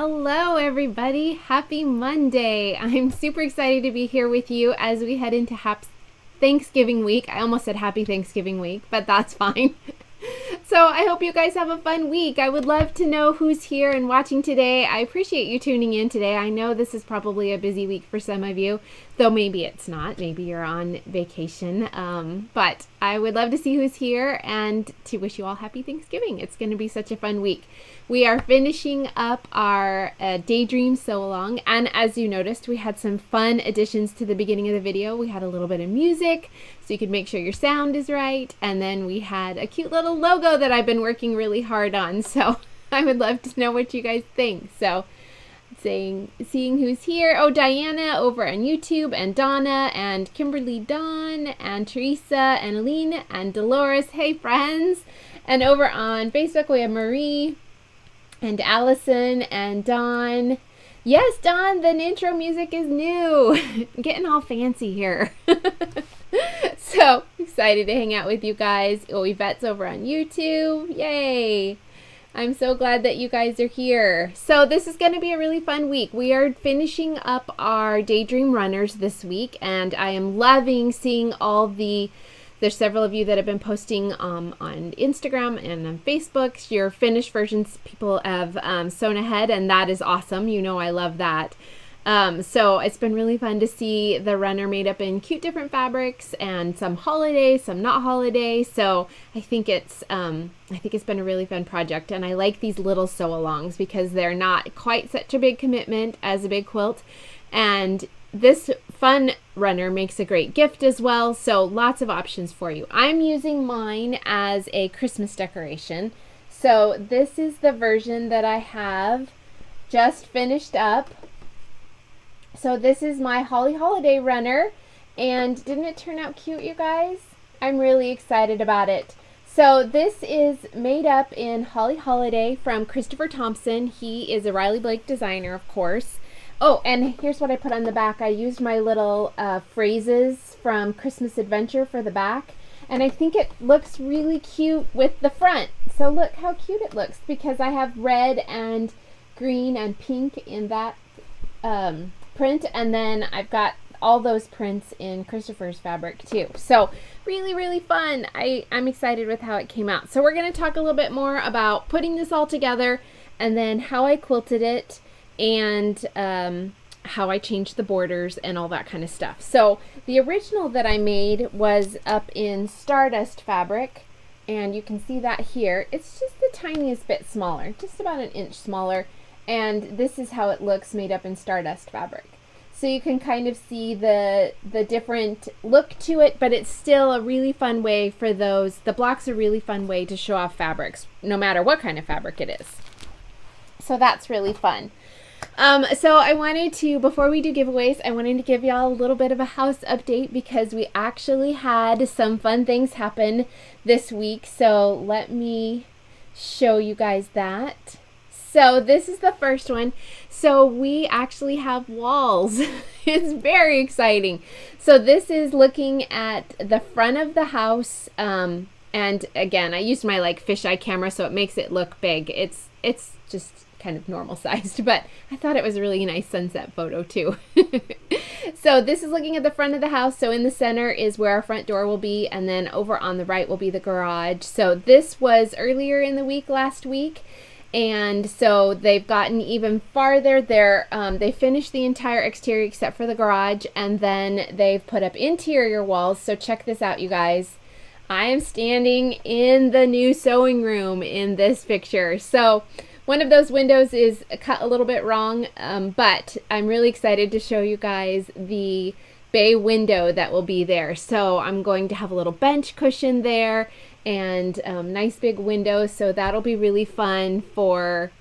Hello, everybody. Happy Monday. I'm super excited to be here with you as we head into Thanksgiving week. I almost said Happy Thanksgiving week, but that's fine. So I hope you guys have a fun week. I would love to know who's here and watching today. I appreciate you tuning in today. I know this is probably a busy week for some of you, though maybe it's not. Maybe you're on vacation. But I would love to see who's here and to wish you all happy Thanksgiving. It's going to be such a fun week. We are finishing up our Daydream Sew Along, and as you noticed, we had some fun additions to the beginning of the video. We had a little bit of music, so you could make sure your sound is right, and then we had a cute little logo that I've been working really hard on, so I would love to know what you guys think. So seeing who's here. Oh, Diana over on YouTube, and Donna, and Kimberly Dawn, and Teresa, and Aline, and Dolores. Hey, friends. And over on Facebook, we have Marie, and Allison, and Dawn. Yes, Dawn, the intro music is new. I'm getting all fancy here. So excited to hang out with you guys. Oh, Yvette's over on YouTube. Yay. I'm so glad that you guys are here. So this is going to be a really fun week. We are finishing up our Daydream Runners this week, and I am loving seeing all there's several of you that have been posting on Instagram and on Facebook. Your finished versions people have sewn ahead, and that is awesome. You know I love that. So it's been really fun to see the runner made up in cute different fabrics, and some holiday, some not holiday. So I think it's been a really fun project, and I like these little sew-alongs because they're not quite such a big commitment as a big quilt, and this fun runner makes a great gift as well, so lots of options for you. I'm using mine as a Christmas decoration. So this is the version that I have just finished up. So this is my Holly Holiday runner, and didn't it turn out cute, you guys? I'm really excited about it. So this is made up in Holly Holiday from Christopher Thompson. He is a Riley Blake designer, of course. Oh, and here's what I put on the back. I used my little phrases from Christmas Adventure for the back, and I think it looks really cute with the front. So look how cute it looks, because I have red and green and pink in that print, and then I've got all those prints in Christopher's fabric too. So really, really fun. I'm excited with how it came out. So we're going to talk a little bit more about putting this all together, and then how I quilted it, and how I changed the borders and all that kind of stuff. So the original that I made was up in Stardust fabric, and you can see that here. It's just the tiniest bit smaller, just about an inch smaller, and this is how it looks made up in Stardust fabric. So you can kind of see the different look to it, but it's still a really fun way for those. The block's a really fun way to show off fabrics, no matter what kind of fabric it is. So that's really fun. So I wanted to, before we do giveaways, I wanted to give y'all a little bit of a house update, because we actually had some fun things happen this week. So let me show you guys that. So this is the first one. So we actually have walls. It's very exciting. So this is looking at the front of the house. And again, I used my fisheye camera, so it makes it look big. It's just kind of normal sized, but I thought it was a really nice sunset photo too. So this is looking at the front of the house. So in the center is where our front door will be, and then over on the right will be the garage. So this was earlier in the week, last week, and so they've gotten even farther. They finished the entire exterior except for the garage, and then they've put up interior walls. So check this out, you guys. I am standing in the new sewing room in this picture. So one of those windows is cut a little bit wrong, but I'm really excited to show you guys the bay window that will be there. So I'm going to have a little bench cushion there, and nice big window, so that'll be really fun for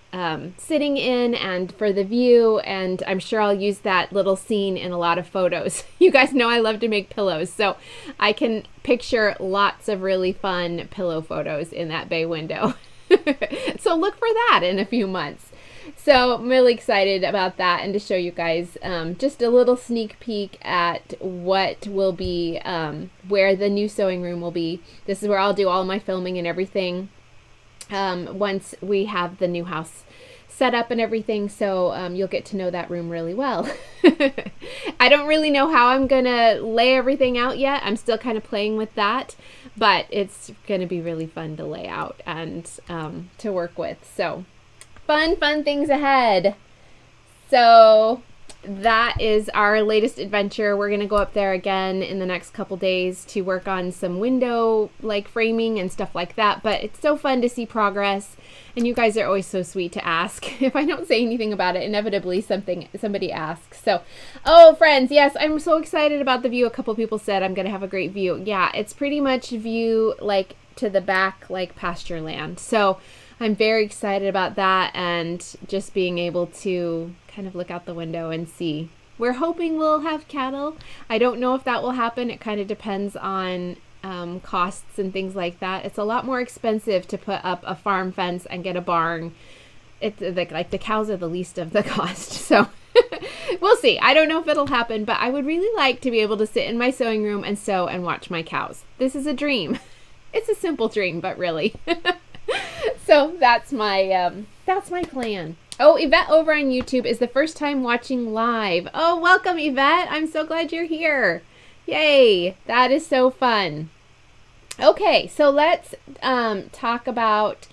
sitting in and for the view, and I'm sure I'll use that little scene in a lot of photos. You guys know I love to make pillows, so I can picture lots of really fun pillow photos in that bay window. So look for that in a few months. So I'm really excited about that, and to show you guys just a little sneak peek at what will be, where the new sewing room will be. This is where I'll do all my filming and everything once we have the new house set up and everything, so you'll get to know that room really well. I don't really know how I'm gonna lay everything out yet. I'm still kind of playing with that, but it's gonna be really fun to lay out and to work with. So fun things ahead. So that is our latest adventure. We're going to go up there again in the next couple days to work on some window like framing and stuff like that. But it's so fun to see progress, and you guys are always so sweet to ask. If I don't say anything about it, inevitably somebody asks. So, oh friends, yes, I'm so excited about the view. A couple people said I'm going to have a great view. Yeah, it's pretty much view like to the back, like pasture land. So I'm very excited about that, and just being able to kind of look out the window and see. We're hoping we'll have cattle. I don't know if that will happen. It kind of depends on costs and things like that. It's a lot more expensive to put up a farm fence and get a barn. It's like the cows are the least of the cost. So we'll see. I don't know if it'll happen, but I would really like to be able to sit in my sewing room and sew and watch my cows. This is a dream. It's a simple dream, but really. So that's my plan. Oh, Yvette over on YouTube is the first time watching live. Oh, welcome, Yvette. I'm so glad you're here. Yay. That is so fun. Okay, so let's talk about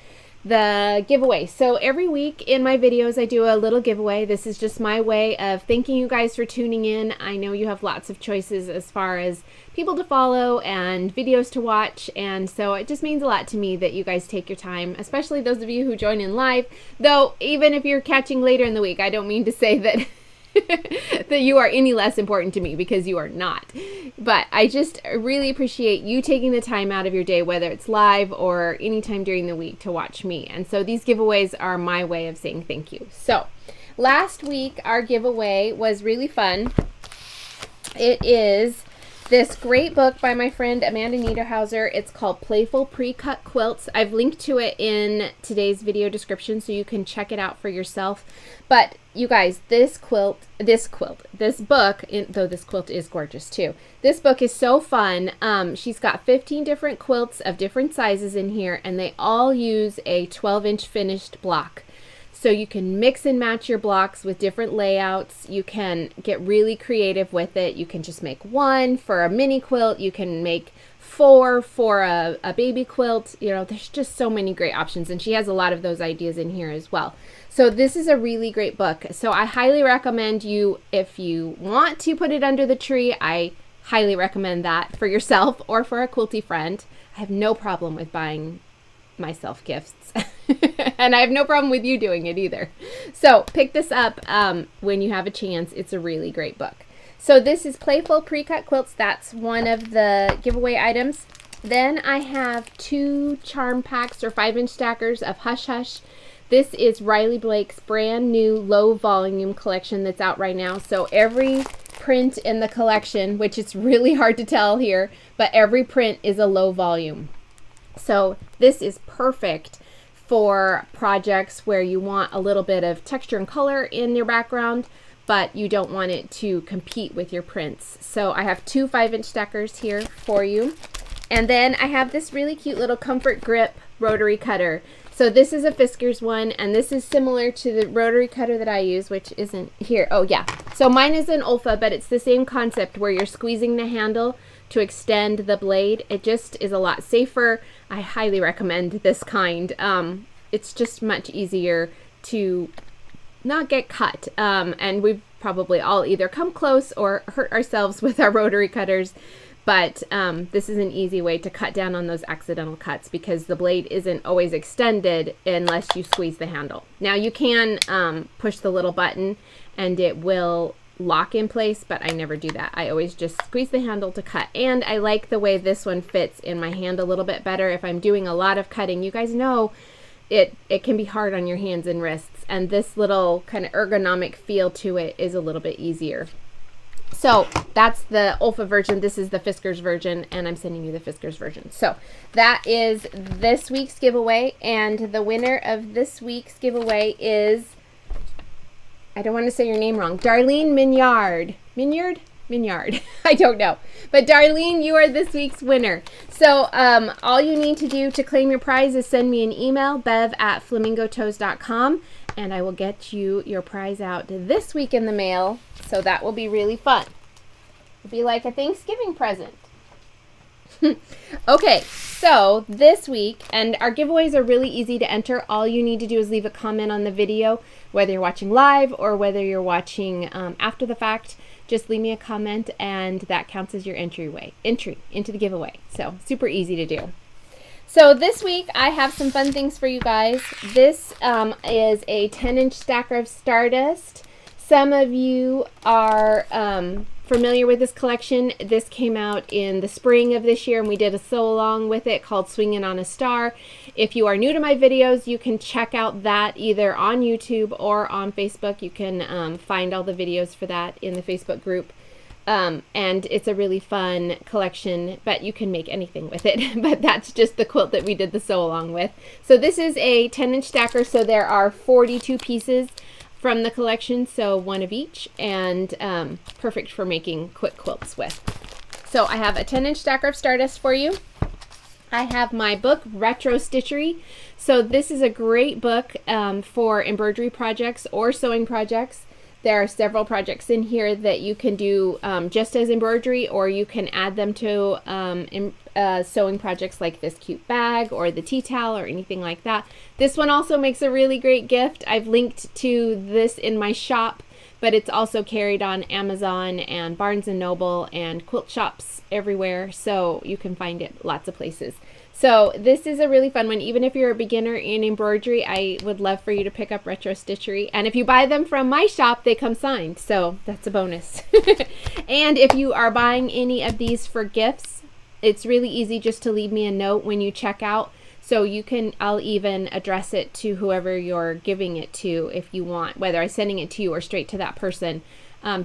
the giveaway. So every week in my videos, I do a little giveaway. This is just my way of thanking you guys for tuning in. I know you have lots of choices as far as people to follow and videos to watch, and so it just means a lot to me that you guys take your time, especially those of you who join in live. Though even if you're catching later in the week, I don't mean to say that that you are any less important to me, because you are not. But I just really appreciate you taking the time out of your day, whether it's live or anytime during the week, to watch me. And so these giveaways are my way of saying thank you. So last week our giveaway was really fun. It is this great book by my friend Amanda Niederhauser. It's called Playful Pre-Cut Quilts. I've linked to it in today's video description so you can check it out for yourself. But you guys, this book, though this quilt is gorgeous too. This book is so fun. She's got 15 different quilts of different sizes in here, and they all use a 12-inch finished block. So you can mix and match your blocks with different layouts. You can get really creative with it. You can just make one for a mini quilt. You can make 4 for a baby quilt. You know, there's just so many great options, and she has a lot of those ideas in here as well. So this is a really great book. So I highly recommend you, if you want to put it under the tree, I highly recommend that for yourself or for a quilty friend. I have no problem with buying myself gifts. And I have no problem with you doing it either. So pick this up when you have a chance. It's a really great book. So this is Playful Pre-Cut Quilts. That's one of the giveaway items. Then I have 2 charm packs or 5-inch stackers of Hush Hush. This is Riley Blake's brand new low volume collection that's out right now. So every print in the collection, which it's really hard to tell here, but every print is a low volume. So this is perfect for projects where you want a little bit of texture and color in your background, but you don't want it to compete with your prints. So I have 2 5-inch stackers here for you. And then I have this really cute little comfort grip rotary cutter. So this is a Fiskars one, and this is similar to the rotary cutter that I use, which isn't here. Oh yeah, so mine is an Olfa, but it's the same concept where you're squeezing the handle to extend the blade. It just is a lot safer. I highly recommend this kind. It's just much easier to not get cut. And we've probably all either come close or hurt ourselves with our rotary cutters. But this is an easy way to cut down on those accidental cuts, because the blade isn't always extended unless you squeeze the handle. Now you can push the little button and it will lock in place, but I never do that. I always just squeeze the handle to cut. And I like the way this one fits in my hand a little bit better if I'm doing a lot of cutting. You guys know it can be hard on your hands and wrists, and this little kind of ergonomic feel to it is a little bit easier. So that's the Olfa version. This is the Fiskars version, and I'm sending you the Fiskars version. So that is this week's giveaway, and the winner of this week's giveaway is, I don't want to say your name wrong, Darlene Mignard. Mignard. I don't know. But Darlene, you are this week's winner. So all you need to do to claim your prize is send me an email, bev@flamingotoes.com, and I will get you your prize out this week in the mail, so that will be really fun. It'll be like a Thanksgiving present. Okay, so this week, and our giveaways are really easy to enter. All you need to do is leave a comment on the video, whether you're watching live or whether you're watching after the fact. Just leave me a comment, and that counts as your entry into the giveaway. So super easy to do. So this week I have some fun things for you guys. This is a 10-inch stacker of Stardust. Some of you are familiar with this collection. This came out in the spring of this year, and we did a sew along with it called Swinging on a Star. If you are new to my videos, you can check out that either on YouTube or on Facebook. You can find all the videos for that in the Facebook group. And it's a really fun collection, but you can make anything with it. But that's just the quilt that we did the sew along with. So this is a 10-inch stacker, so there are 42 pieces from the collection, so one of each, and perfect for making quick quilts with. So I have a 10-inch stacker of Stardust for you. I have my book, Retro Stitchery. So this is a great book for embroidery projects or sewing projects. There are several projects in here that you can do just as embroidery, or you can add them to sewing projects like this cute bag or the tea towel or anything like that. This one also makes a really great gift. I've linked to this in my shop, but it's also carried on Amazon and Barnes & Noble and quilt shops everywhere, so you can find it lots of places. So this is a really fun one. Even if you're a beginner in embroidery, I would love for you to pick up Retro Stitchery. And if you buy them from my shop, they come signed, so that's a bonus. And if you are buying any of these for gifts, it's really easy just to leave me a note when you check out. So you can, I'll even address it to whoever you're giving it to if you want, whether I'm sending it to you or straight to that person.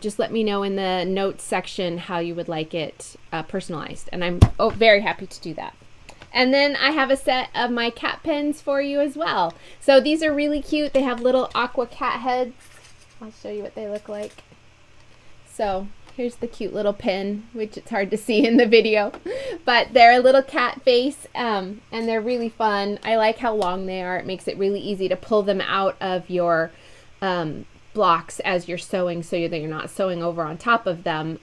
Just let me know in the notes section how you would like it personalized, and I'm very happy to do that. And then I have a set of my cat pens for you as well. So these are really cute. They have little aqua cat heads. I'll show you what they look like. So here's the cute little pen, which it's hard to see in the video, but they're a little cat face, and they're really fun. I like how long they are. It makes it really easy to pull them out of your blocks as you're sewing, so that you're not sewing over on top of them.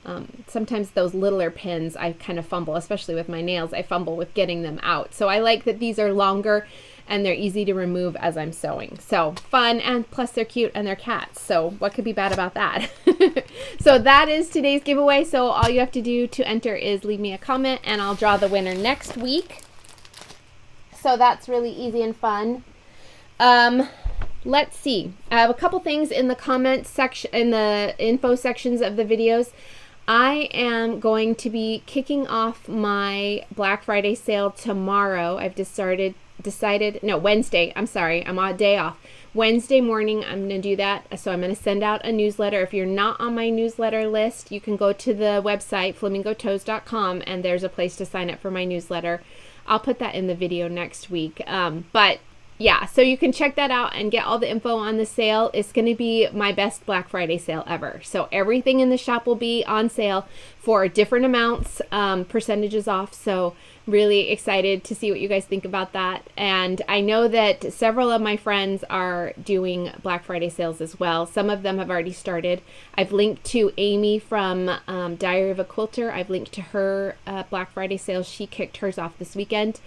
Sometimes those littler pins I kind of fumble, especially with my nails. I fumble with getting them out. So I like that these are longer and they're easy to remove as I'm sewing. So fun, and plus they're cute and they're cats. So what could be bad about that? So that is today's giveaway. So all you have to do to enter is leave me a comment, and I'll draw the winner next week. So that's really easy and fun. Let's see. I have a couple things in the comments section, in the info sections of the videos. I am going to be kicking off my Black Friday sale tomorrow. I've decided, no, Wednesday. I'm sorry. I'm on a day off. Wednesday morning, I'm going to do that. So I'm going to send out a newsletter. If you're not on my newsletter list, you can go to the website, flamingotoes.com, and there's a place to sign up for my newsletter. I'll put that in the video next week. But yeah, so you can check that out and get all the info on the sale. It's going to be my best Black Friday sale ever. So everything in the shop will be on sale for different amounts, percentages off. So really excited to see what you guys think about that. And I know that several of my friends are doing Black Friday sales as well. Some of them have already started. I've linked to Amy from Diary of a Quilter. I've linked to her Black Friday sales. She kicked hers off this weekend.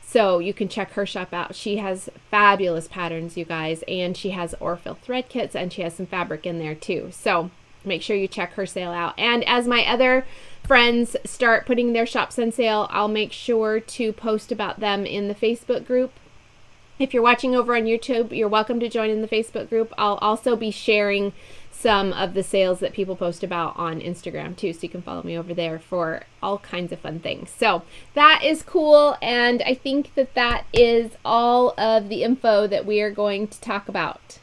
So you can check her shop out. She has fabulous patterns, you guys, and she has Orfill thread kits, and she has some fabric in there too. So make sure you check her sale out. And as my other friends start putting their shops on sale, I'll make sure to post about them in the Facebook group. If you're watching over on YouTube, you're welcome to join in the Facebook group. I'll also be sharing some of the sales that people post about on Instagram too, so you can follow me over there for all kinds of fun things. So that is cool, and I think that that is all of the info that we are going to talk about.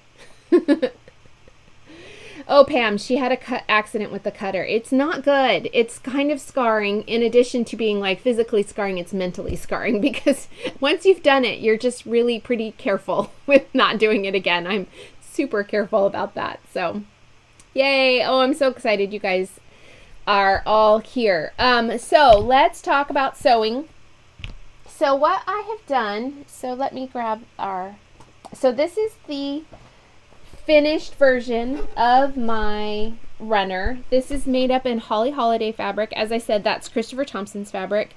Oh, Pam, she had a accident with the cutter. It's not good. It's kind of scarring. In addition to being like physically scarring, it's mentally scarring, because once you've done it, you're just really pretty careful with not doing it again. I'm super careful about that. So yay. Oh, I'm so excited you guys are all here. So let's talk about sewing. So what I have done, so let me grab our, so this is the finished version of my runner. This is made up in Holly Holiday fabric. As I said, that's Christopher Thompson's fabric.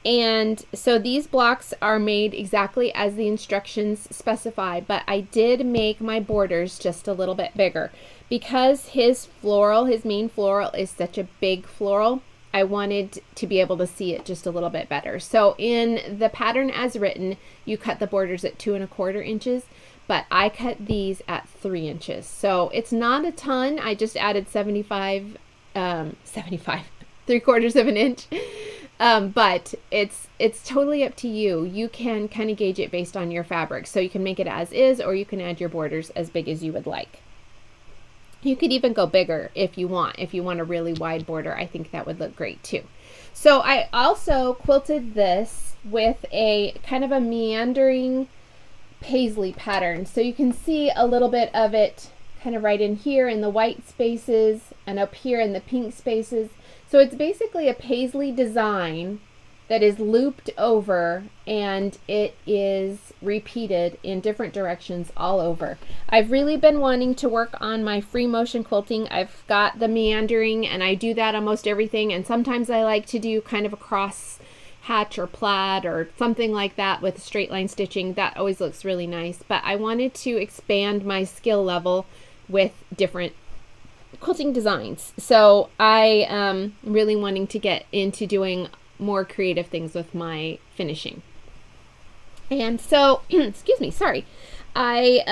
And so these blocks are made exactly as the instructions specify, but I did make my borders just a little bit bigger. Because his main floral is such a big floral, I wanted to be able to see it just a little bit better. So in the pattern as written, you cut the borders at 2 1/4 inches, but I cut these at 3 inches. So it's not a ton. I just added 75, 3/4 of an inch. But it's totally up to you. You can kind of gauge it based on your fabric. So you can make it as is, or you can add your borders as big as you would like. You could even go bigger if you want. If you want a really wide border, I think that would look great too. So I also quilted this with a kind of a meandering paisley pattern. So you can see a little bit of it kind of right in here in the white spaces and up here in the pink spaces. So it's basically a paisley design that is looped over, and it is repeated in different directions all over. I've really been wanting to work on my free motion quilting. I've got the meandering, and I do that on most everything, and sometimes I like to do kind of a cross hatch or plaid or something like that with straight line stitching. That always looks really nice, but I wanted to expand my skill level with different quilting designs. So I am really wanting to get into doing more creative things with my finishing. And so, excuse me, sorry. I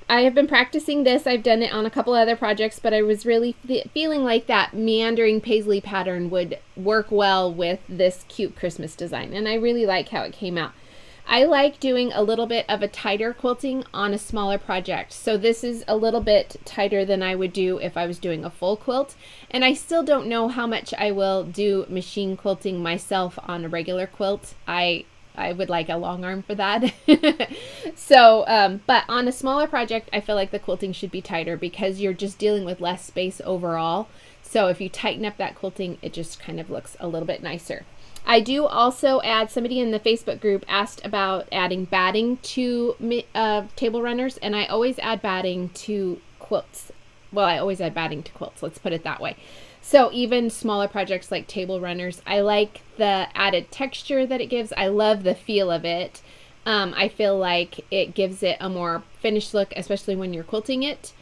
have been practicing this. I've done it on a couple other projects, but I was really feeling like that meandering paisley pattern would work well with this cute Christmas design. And I really like how it came out. I like doing a little bit of a tighter quilting on a smaller project. So this is a little bit tighter than I would do if I was doing a full quilt. And I still don't know how much I will do machine quilting myself on a regular quilt. I would like a long arm for that. So, but on a smaller project, I feel like the quilting should be tighter because you're just dealing with less space overall. So if you tighten up that quilting, it just kind of looks a little bit nicer. I do also add, somebody in the Facebook group asked about adding batting to table runners, and I always add batting to quilts. Well, I always add batting to quilts, let's put it that way. So even smaller projects like table runners, I like the added texture that it gives. I love the feel of it. I feel like it gives it a more finished look, especially when you're quilting it.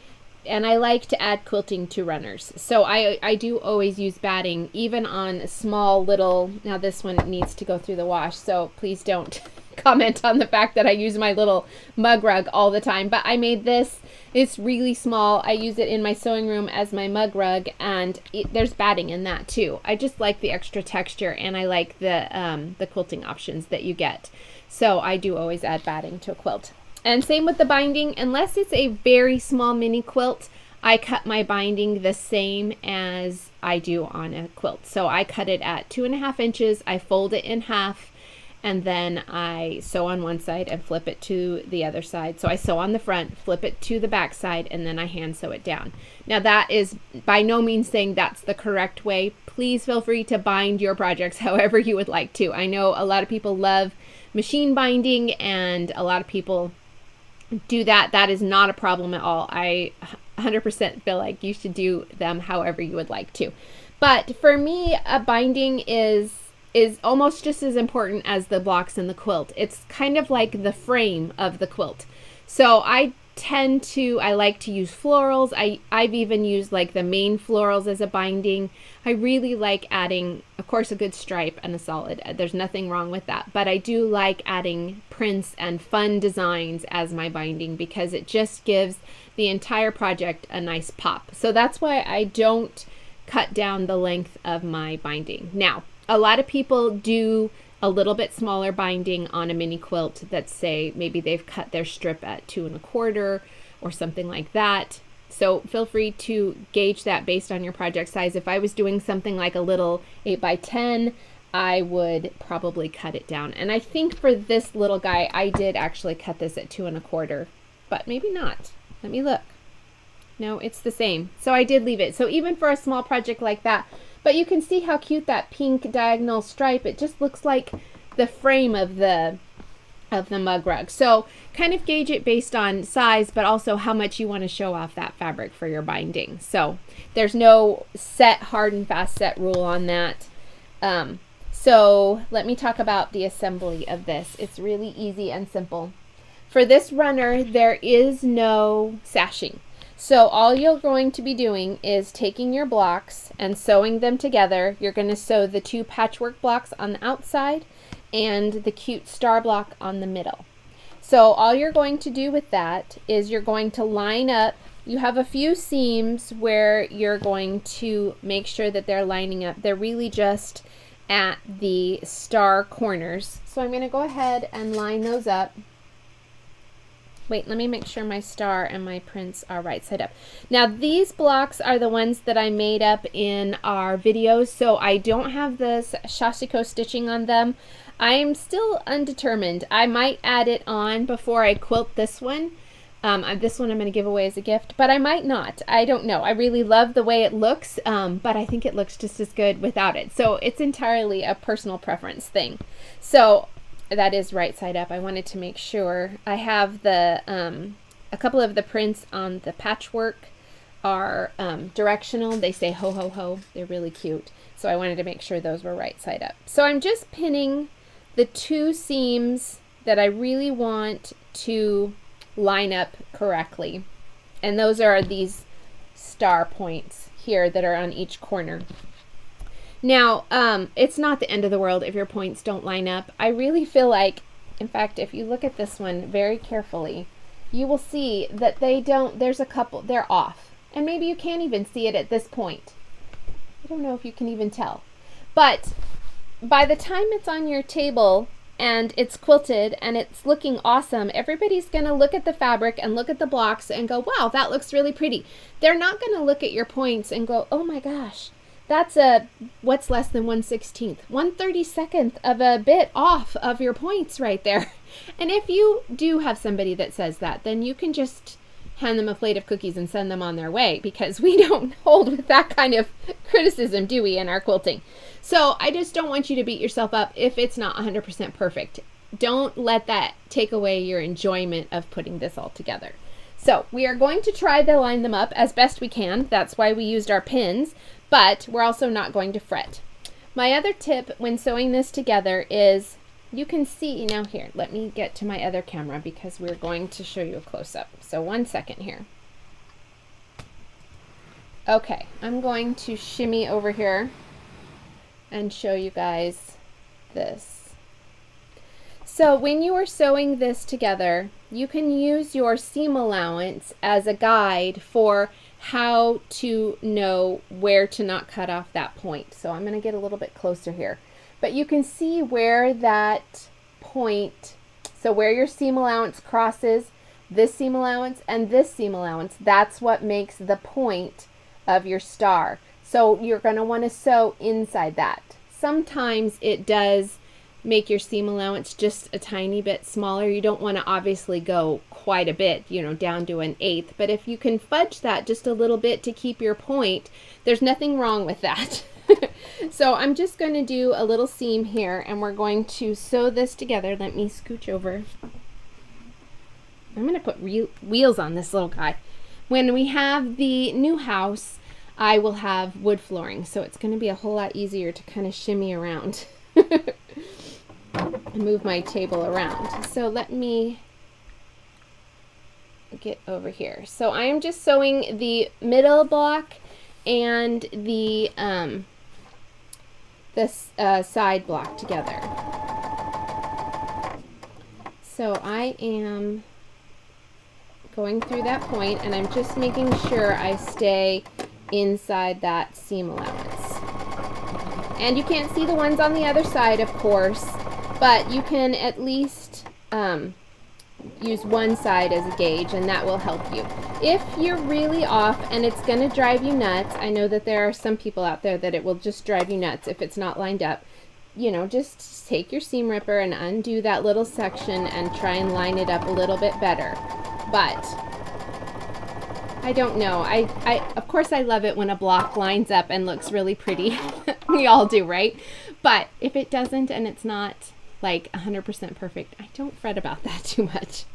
And I like to add quilting to runners. So I do always use batting, even on small little, now this one needs to go through the wash, so please don't comment on the fact that I use my little mug rug all the time. But I made this, it's really small. I use it in my sewing room as my mug rug, and there's batting in that too. I just like the extra texture, and I like the quilting options that you get. So I do always add batting to a quilt. And same with the binding. Unless it's a very small mini quilt, I cut my binding the same as I do on a quilt. So I cut it at 2 1/2 inches, I fold it in half, and then I sew on one side and flip it to the other side. So I sew on the front, flip it to the back side, and then I hand sew it down. Now that is by no means saying that's the correct way. Please feel free to bind your projects however you would like to. I know a lot of people love machine binding, and a lot of people do that. That is not a problem at all. I 100% feel like you should do them however you would like to. But for me, a binding is almost just as important as the blocks in the quilt. It's kind of like the frame of the quilt. So I like to use florals. I've even used like the main florals as a binding. I really like adding, of course, a good stripe and a solid. There's nothing wrong with that. But I do like adding prints and fun designs as my binding because it just gives the entire project a nice pop. So that's why I don't cut down the length of my binding. Now, a lot of people do a little bit smaller binding on a mini quilt that say maybe they've cut their strip at 2 1/4 or something like that. So feel free to gauge that based on your project size. If I was doing something like a little 8x10, I would probably cut it down. And I think for this little guy, I did actually cut this at 2 1/4, but maybe not. Let me look. No, it's the same. So I did leave it. So even for a small project like that, but you can see how cute that pink diagonal stripe, it just looks like the frame of the of the mug rug. So kind of gauge it based on size, but also how much you want to show off that fabric for your binding. So there's no set hard and fast set rule on that. So let me talk about the assembly of this. It's really easy and simple. For this runner, there is no sashing. So all you're going to be doing is taking your blocks and sewing them together. You're going to sew the 2 patchwork blocks on the outside and the cute star block on the middle. So all you're going to do with that is you're going to line up. You have a few seams where you're going to make sure that they're lining up. They're really just at the star corners. So I'm going to go ahead and line those up. Wait, let me make sure my star and my prints are right side up. Now these blocks are the ones that I made up in our videos, so I don't have this Shashiko stitching on them. I am still undetermined. I might add it on before I quilt this one. This one I'm going to give away as a gift, but I might not. I don't know. I really love the way it looks, but I think it looks just as good without it. So it's entirely a personal preference thing. So that is right side up. I wanted to make sure. I have the a couple of the prints on the patchwork are directional. They say ho ho ho. They're really cute. So I wanted to make sure those were right side up. So I'm just pinning the 2 seams that I really want to line up correctly. And those are these star points here that are on each corner. Now, it's not the end of the world if your points don't line up. I really feel like, in fact, if you look at this one very carefully, you will see that they don't, there's a couple, they're off. And maybe you can't even see it at this point. I don't know if you can even tell. But by the time it's on your table and it's quilted and it's looking awesome, everybody's going to look at the fabric and look at the blocks and go, wow, that looks really pretty. They're not going to look at your points and go, oh my gosh, that's what's less than 1/16th, 1/32nd of a bit off of your points right there. And if you do have somebody that says that, then you can just hand them a plate of cookies and send them on their way, because we don't hold with that kind of criticism, do we, in our quilting? So I just don't want you to beat yourself up if it's not 100% perfect. Don't let that take away your enjoyment of putting this all together. So we are going to try to line them up as best we can. That's why we used our pins, but we're also not going to fret. My other tip when sewing this together is, you can see, now here, let me get to my other camera because we're going to show you a close-up. So 1 second here. Okay, I'm going to shimmy over here and show you guys this. So when you are sewing this together, you can use your seam allowance as a guide for how to know where to not cut off that point. So I'm going to get a little bit closer here. But you can see where that point, so where your seam allowance crosses this seam allowance and this seam allowance, that's what makes the point of your star. So you're going to want to sew inside that. Sometimes it does make your seam allowance just a tiny bit smaller. You don't want to obviously go quite a bit, you know, down to 1/8, but if you can fudge that just a little bit to keep your point, there's nothing wrong with that. So I'm just going to do a little seam here and we're going to sew this together. Let me scooch over. I'm going to put wheels on this little guy. When we have the new house, I will have wood flooring, so it's going to be a whole lot easier to kind of shimmy around. Move my table around. So let me get over here. So I am just sewing the middle block and the side block together. So I am going through that point and I'm just making sure I stay inside that seam allowance. And you can't see the ones on the other side, of course, but you can at least use one side as a gauge and that will help you. If you're really off and it's going to drive you nuts, I know that there are some people out there that it will just drive you nuts if it's not lined up. You know, just take your seam ripper and undo that little section and try and line it up a little bit better. But I don't know. Of course I love it when a block lines up and looks really pretty. We all do, right? But if it doesn't and it's not like 100% perfect. I don't fret about that too much.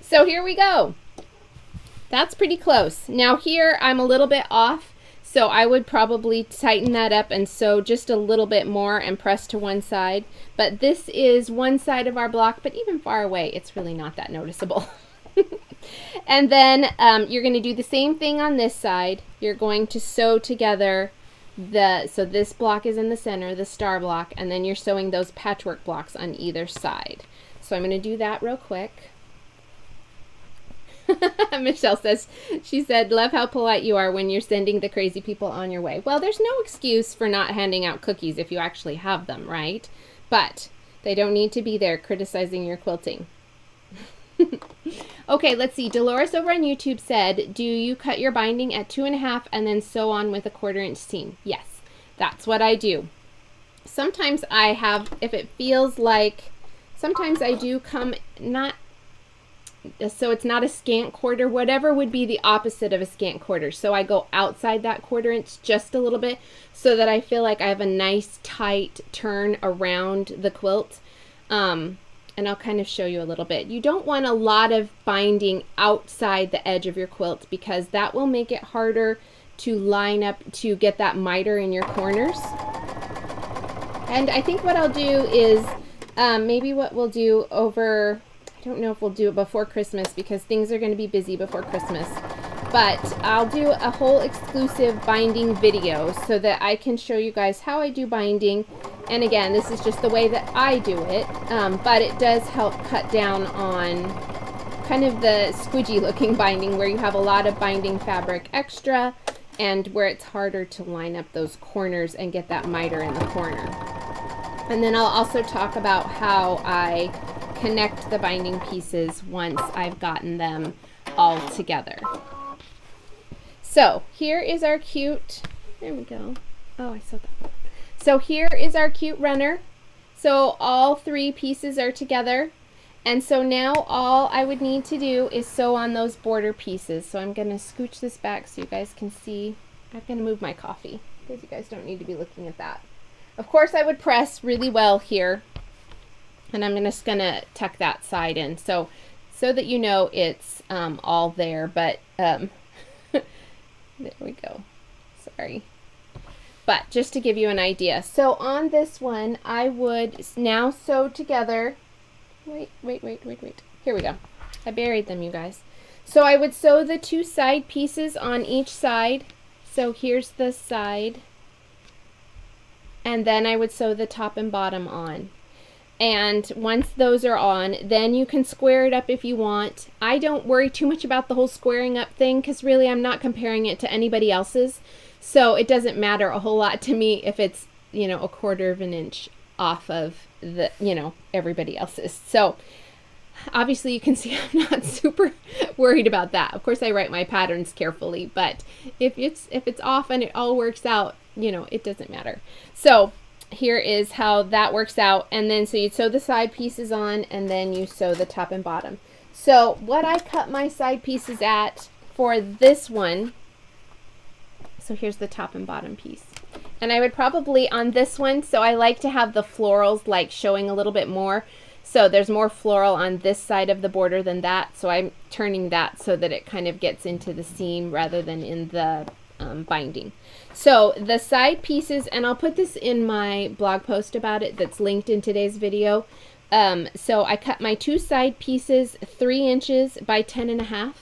So here we go. That's pretty close. Now here I'm a little bit off, so I would probably tighten that up and sew just a little bit more and press to one side. But this is one side of our block, but even far away, it's really not that noticeable. And then you're going to do the same thing on this side. You're going to sew together so this block is in the center, the star block, and then you're sewing those patchwork blocks on either side. So I'm going to do that real quick. Michelle says, she said, love how polite you are when you're sending the crazy people on your way. Well, there's no excuse for not handing out cookies if you actually have them, right? But they don't need to be there criticizing your quilting. Okay, let's see. Dolores over on YouTube said, do you cut your binding at 2.5 and then sew on with a 1/4 inch seam? Yes, that's what I do. Sometimes I have, if it feels like, sometimes I do come not, so it's not a scant quarter, whatever would be the opposite of a scant quarter. So I go outside that 1/4 inch just a little bit so that I feel like I have a nice tight turn around the quilt. And I'll kind of show you a little bit. You don't want a lot of binding outside the edge of your quilt because that will make it harder to line up to get that miter in your corners. And I think what I'll do is maybe what we'll do over, I don't know if we'll do it before Christmas because things are going to be busy before Christmas, but I'll do a whole exclusive binding video so that I can show you guys how I do binding. And again, this is just the way that I do it, but it does help cut down on kind of the squidgy looking binding where you have a lot of binding fabric extra and where it's harder to line up those corners and get that miter in the corner. And then I'll also talk about how I connect the binding pieces once I've gotten them all together. So here is our cute, there we go. Oh, I saw that. So here is our cute runner. So all 3 pieces are together. And so now all I would need to do is sew on those border pieces. So I'm going to scooch this back so you guys can see. I'm going to move my coffee because you guys don't need to be looking at that. Of course I would press really well here. And I'm just going to tuck that side in so that you know it's all there. But there we go. Sorry. But just to give you an idea. So on this one, I would now sew together. Wait. Here we go. I buried them, you guys. So I would sew the 2 side pieces on each side. So here's the side. And then I would sew the top and bottom on. And once those are on, then you can square it up if you want. I don't worry too much about the whole squaring up thing because really I'm not comparing it to anybody else's. So it doesn't matter a whole lot to me if it's, you know, a 1/4 inch off of the, you know, everybody else's. So obviously you can see I'm not super worried about that. Of course I write my patterns carefully, but if it's off and it all works out, you know, it doesn't matter. So here is how that works out. And then so you sew the side pieces on and then you sew the top and bottom. So what I cut my side pieces at for this one, so here's the top and bottom piece. And I would probably on this one, so I like to have the florals like showing a little bit more. So there's more floral on this side of the border than that. So I'm turning that so that it kind of gets into the seam rather than in the binding. So the side pieces, and I'll put this in my blog post about it that's linked in today's video. So I cut my 2 side pieces 3 inches by 10.5.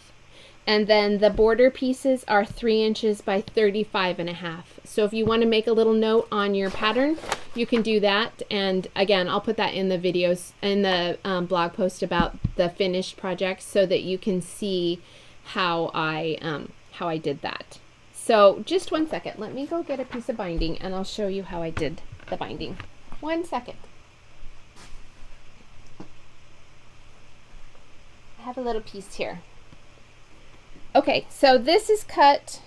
And then the border pieces are 3 inches by 35.5. So if you want to make a little note on your pattern, you can do that. And again, I'll put that in the videos, in the blog post about the finished project so that you can see how I did that. So just 1 second, let me go get a piece of binding and I'll show you how I did the binding. 1 second. I have a little piece here. Okay, so this is cut,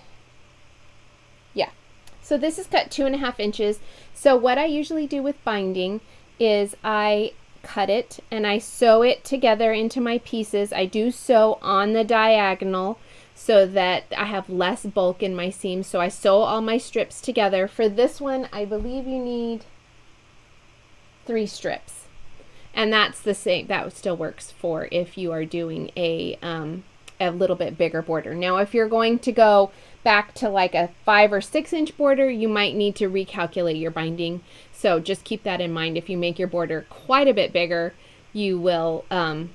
so this is cut 2.5 inches. So what I usually do with binding is I cut it and I sew it together into my pieces. I do sew on the diagonal so that I have less bulk in my seam. So I sew all my strips together. For this one, I believe you need 3 strips. And that's the same, that still works for if you are doing a little bit bigger border. Now, if you're going to go back to like a 5 or 6 inch border, you might need to recalculate your binding. So just keep that in mind. If you make your border quite a bit bigger, you will,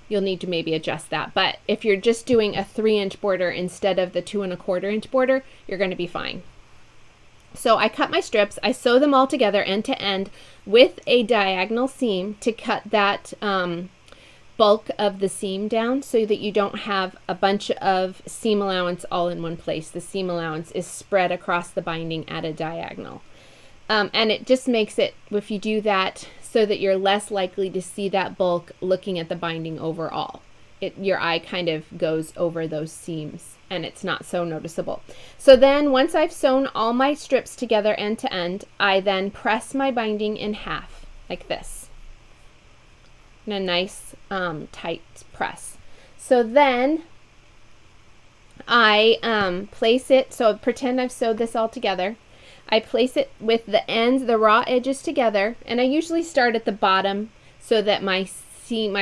you'll need to maybe adjust that. But if you're just doing a 3 inch border instead of the 2 1/4 inch border, you're going to be fine. So I cut my strips, I sew them all together end to end with a diagonal seam to cut that bulk of the seam down so that you don't have a bunch of seam allowance all in one place. The seam allowance is spread across the binding at a diagonal. And it just makes it, if you do that, so that you're less likely to see that bulk looking at the binding overall. Your eye kind of goes over those seams and it's not so noticeable. So then once I've sewn all my strips together end to end, I then press my binding in half like this. In a nice tight press. So then I place it, so pretend I've sewed this all together. I place it with the ends, the raw edges together, and I usually start at the bottom so that my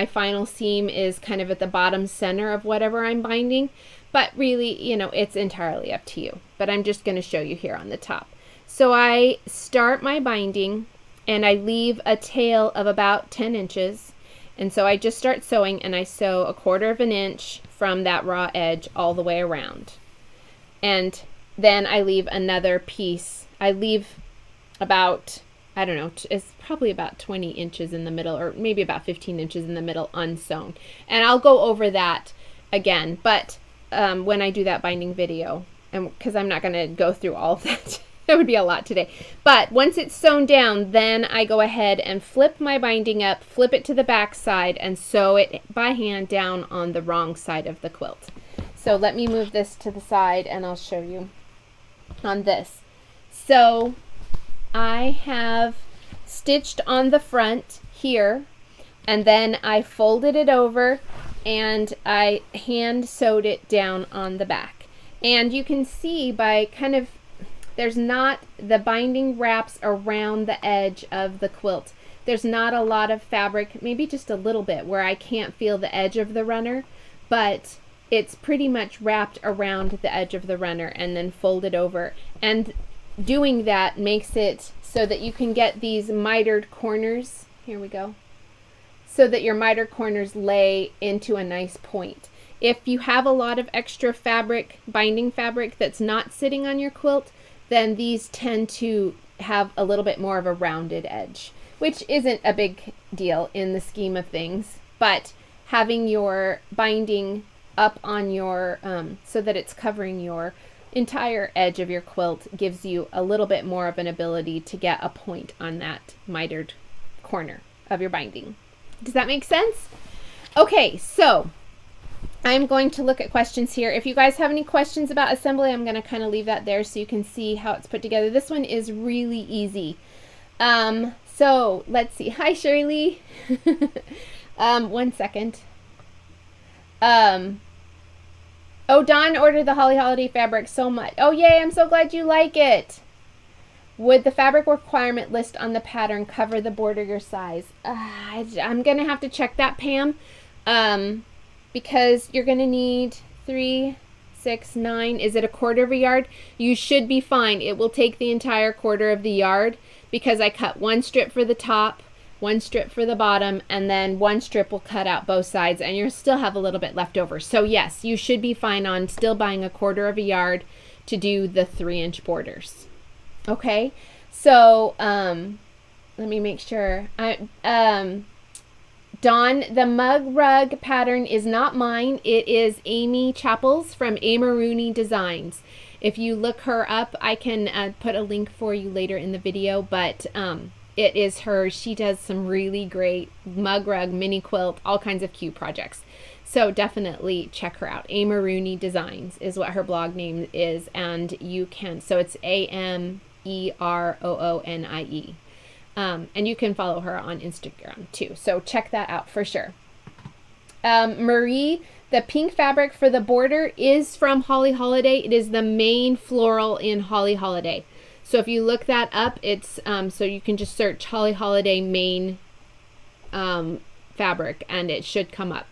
final seam is kind of at the bottom center of whatever I'm binding. But really, you know, it's entirely up to you. But I'm just going to show you here on the top. So I start my binding and I leave a tail of about 10 inches. And so I just start sewing and I sew 1/4 inch from that raw edge all the way around. And then I leave another piece. I leave about, I don't know, it's probably about 20 inches in the middle, or maybe about 15 inches in the middle unsewn. And I'll go over that again, but when I do that binding video, and because I'm not going to go through all of that. That would be a lot today. But once it's sewn down, then I go ahead and flip my binding up, flip it to the back side, and sew it by hand down on the wrong side of the quilt. So let me move this to the side and I'll show you on this. So I have stitched on the front here, and then I folded it over and I hand sewed it down on the back. And you can see by kind of, there's not, the binding wraps around the edge of the quilt. There's not a lot of fabric, maybe just a little bit where I can't feel the edge of the runner, but it's pretty much wrapped around the edge of the runner and then folded over. And doing that makes it so that you can get these mitered corners. Here we go. So that your mitered corners lay into a nice point. If you have a lot of extra fabric, binding fabric that's not sitting on your quilt, then these tend to have a little bit more of a rounded edge, which isn't a big deal in the scheme of things, but having your binding up on your, so that it's covering your entire edge of your quilt gives you a little bit more of an ability to get a point on that mitered corner of your binding. Does that make sense? Okay, so I'm going to look at questions here. If you guys have any questions about assembly, I'm going to kind of leave that there so you can see how it's put together. This one is really easy. So let's see. Hi, Shirley. 1 second. Oh, Dawn ordered the Holly Holiday fabric so much. Oh, yay, I'm so glad you like it. Would the fabric requirement list on the pattern cover the border your size? I'm going to have to check that, Pam, because you're going to need 3, 6, 9. Is it 1/4 yard? You should be fine. It will take the entire 1/4 yard because I cut 1 strip for the top, 1 strip for the bottom, and then 1 strip will cut out both sides, and you'll still have a little bit left over. So yes, you should be fine on still buying 1/4 yard to do the 3-inch borders. Okay, so let me make sure. Dawn, the mug rug pattern is not mine. It is Amy Chappell's from Amarooney Designs. If you look her up, I can put a link for you later in the video, but it is her. She does some really great mug rug, mini quilt, all kinds of cute projects. So definitely check her out. Amarooney Designs is what her blog name is, and you can, so it's AMEROONIE. And you can follow her on Instagram too. So check that out for sure. Marie, the pink fabric for the border is from Holly Holiday. It is the main floral in Holly Holiday. So if you look that up, it's so you can just search Holly Holiday main fabric and it should come up.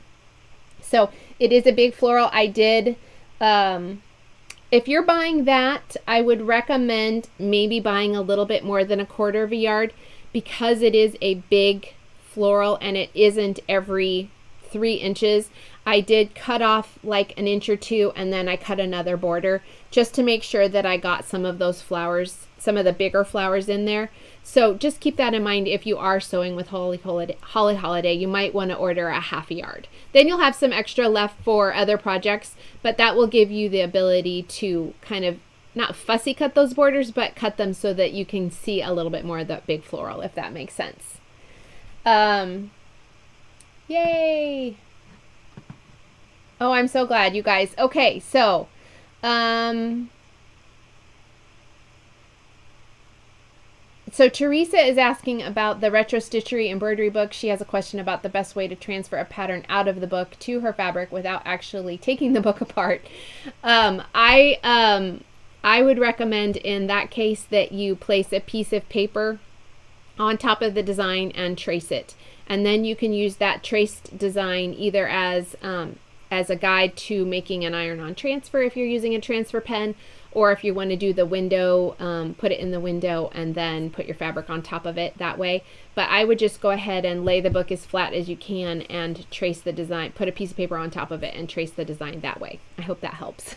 So it is a big floral. I did, if you're buying that, I would recommend maybe buying a little bit more than 1/4 of a yard, because it is a big floral and it isn't every 3 inches. I did cut off like 1 inch or 2, and then I cut another border just to make sure that I got some of those flowers, some of the bigger flowers in there. So just keep that in mind. If you are sewing with Holly Holiday, you might want to order a 1/2 yard. Then you'll have some extra left for other projects, but that will give you the ability to kind of not fussy cut those borders, but cut them so that you can see a little bit more of that big floral, if that makes sense. Yay! Oh, I'm so glad, you guys. Okay, so so Teresa is asking about the Retro Stitchery embroidery book. She has a question about the best way to transfer a pattern out of the book to her fabric without actually taking the book apart. I would recommend in that case that you place a piece of paper on top of the design and trace it. And then you can use that traced design either as a guide to making an iron-on transfer if you're using a transfer pen, or if you want to do the window, put it in the window and then put your fabric on top of it that way. But I would just go ahead and lay the book as flat as you can and trace the design, put a piece of paper on top of it and trace the design that way. I hope that helps.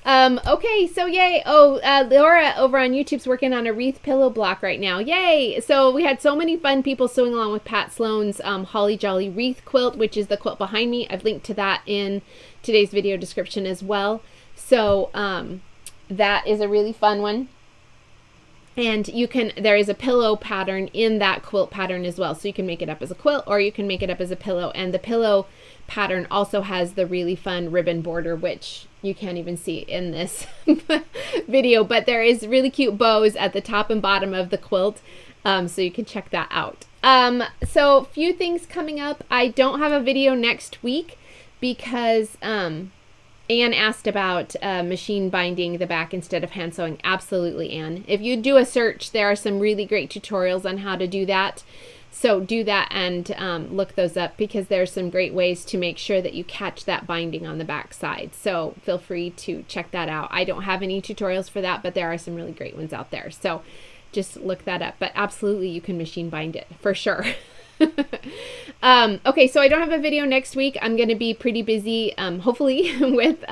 Okay, so yay. Oh, Laura over on YouTube's working on a wreath pillow block right now. Yay! So we had so many fun people sewing along with Pat Sloan's Holly Jolly wreath quilt, which is the quilt behind me. I've linked to that in today's video description as well. So that is a really fun one. And there is a pillow pattern in that quilt pattern as well. So you can make it up as a quilt or you can make it up as a pillow. And the pillow pattern also has the really fun ribbon border, which you can't even see in this video, but there is really cute bows at the top and bottom of the quilt. So you can check that out. So a few things coming up. I don't have a video next week because Anne asked about machine binding the back instead of hand sewing. Absolutely, Anne. If you do a search, there are some really great tutorials on how to do that. So do that and look those up, because there's some great ways to make sure that you catch that binding on the back side. So feel free to check that out. I don't have any tutorials for that, but there are some really great ones out there. So just look that up. But absolutely, you can machine bind it for sure. Okay, so I don't have a video next week. I'm going to be pretty busy, hopefully, with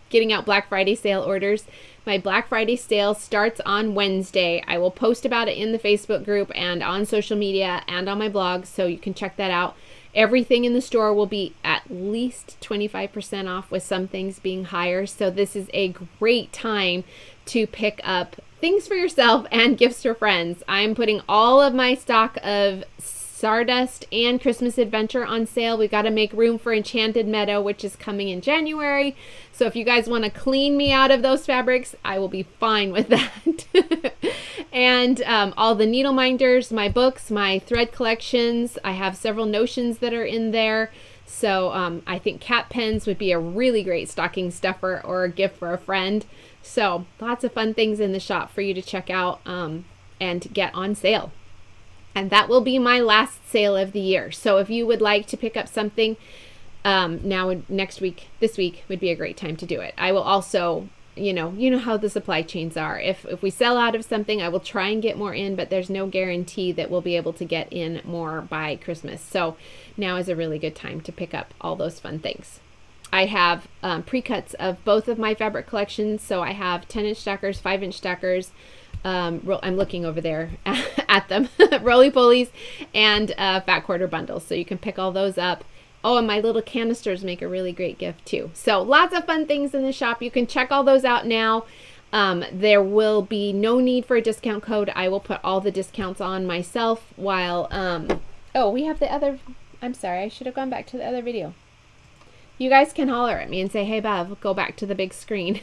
getting out Black Friday sale orders. My Black Friday sale starts on Wednesday. I will post about it in the Facebook group and on social media and on my blog, so you can check that out. Everything in the store will be at least 25% off, with some things being higher. So this is a great time to pick up things for yourself and gifts for friends. I'm putting all of my stock of Stardust and Christmas Adventure on sale. We've got to make room for Enchanted Meadow, which is coming in January. So if you guys want to clean me out of those fabrics, I will be fine with that. And all the needle minders, my books, my thread collections. I have several notions that are in there. So I think cat pens would be a really great stocking stuffer or a gift for a friend. So lots of fun things in the shop for you to check out and get on sale. And that will be my last sale of the year. So if you would like to pick up something next week, this week would be a great time to do it. I will also, you know how the supply chains are. If we sell out of something, I will try and get more in, but there's no guarantee that we'll be able to get in more by Christmas. So now is a really good time to pick up all those fun things. I have pre-cuts of both of my fabric collections. So I have 10-inch stackers, 5-inch stackers. I'm looking over there at them, roly-polies and fat quarter bundles. So you can pick all those up. Oh, and my little canisters make a really great gift too. So lots of fun things in the shop. You can check all those out now. There will be no need for a discount code. I will put all the discounts on myself while, oh, we have the other, I'm sorry, I should have gone back to the other video. You guys can holler at me and say, hey, Bev, go back to the big screen.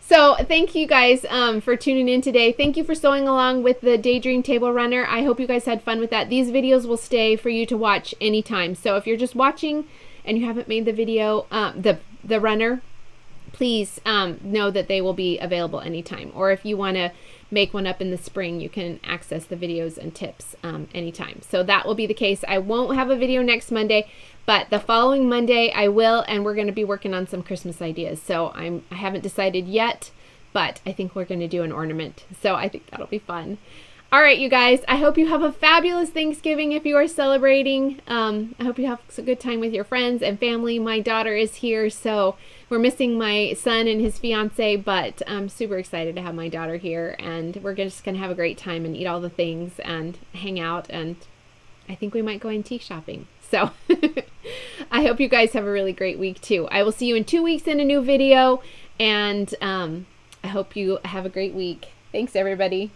So thank you guys for tuning in today. Thank you for sewing along with the Daydream Table Runner. I hope you guys had fun with that. These videos will stay for you to watch anytime. So if you're just watching and you haven't made the video, the runner, please know that they will be available anytime. Or if you want to make one up in the spring, you can access the videos and tips anytime. So that will be the case. I won't have a video next Monday, but the following Monday I will, and we're going to be working on some Christmas ideas. So I haven't decided yet, but I think we're going to do an ornament. So I think that'll be fun. All right, you guys, I hope you have a fabulous Thanksgiving if you are celebrating. I hope you have a good time with your friends and family. My daughter is here, so we're missing my son and his fiance, but I'm super excited to have my daughter here, and we're just going to have a great time and eat all the things and hang out, and I think we might go antique shopping. So I hope you guys have a really great week too. I will see you in 2 weeks in a new video, and I hope you have a great week. Thanks, everybody.